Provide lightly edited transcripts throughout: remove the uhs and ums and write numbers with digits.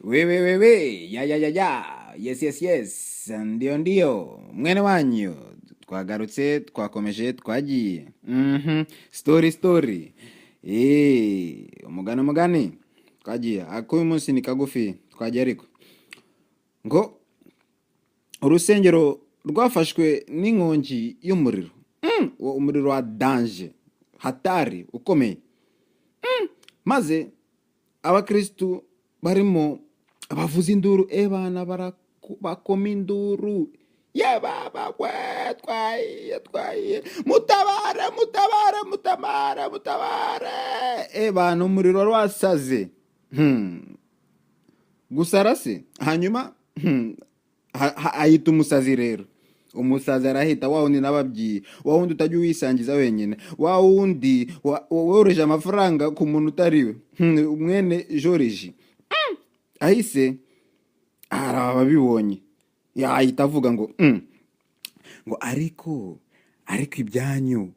We, ya, yes, ndio, mwene wanyu, twagarutse, twakomeje, twagiye, story, umugani, twagiye, ako uyu munsi ni kagufi, twagiye ariko, ngo, urusengero rwafashwe n'inkongi y'umuriro, umuriro wa danje, hatari, ukomeye, maze, abakristu barimo abavuza induru bana bakoma induru baba twaye mutabare bana umuriro rwasaze gusara se hanyuma ahita umusazi rero umusazi arahita wa wundi nababyiye wa wundi utajya uwisangiza wenyine wa wundi woroje amafaranga ku muntu utariwe mwene Joriji ahise arababibonye yahita avuga ngo ariko ibyanyu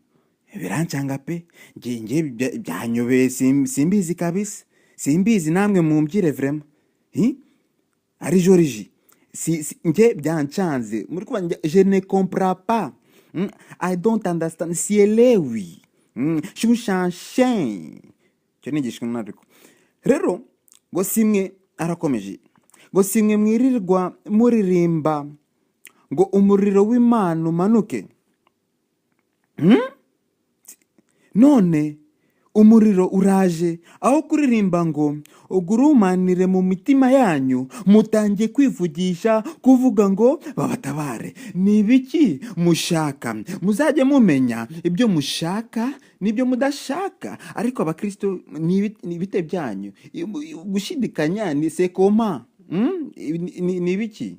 birancanga pe nge byanyobeye simbizi kabisa simbizi namwe mumbwire vraiment ari Joriji nge byancanze muri kuba je ne comprends pas I don't understand sielewi shushanshen cyo nigishwe nariko rero ngo simwe arakomeje ngo simwe mwirirwa muririmba ngo umuriro w'Imana umanuke none umuriro uraje aho kuririmba ngo ugurumanire mu mitima yanyu mutangiye kwivugisha kuvuga ngo babatabare ni ibiki mushaka muzajye mumenya ibyo mushaka n'ibyo mudashaka ariko abakristo ni ibite byanyu gushidikanya ni sekoma ni ibiki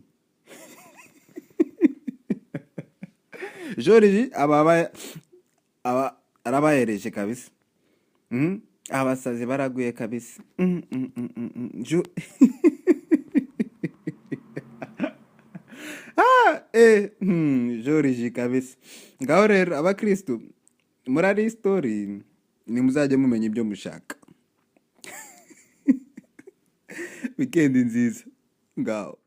Joriji arabayereje kabisa abasazi baraguye kabisa Joriji kabisa ngaho rero abakristo muri story ni muzajye mumenya ibyo mushaka weekend nziza ngaho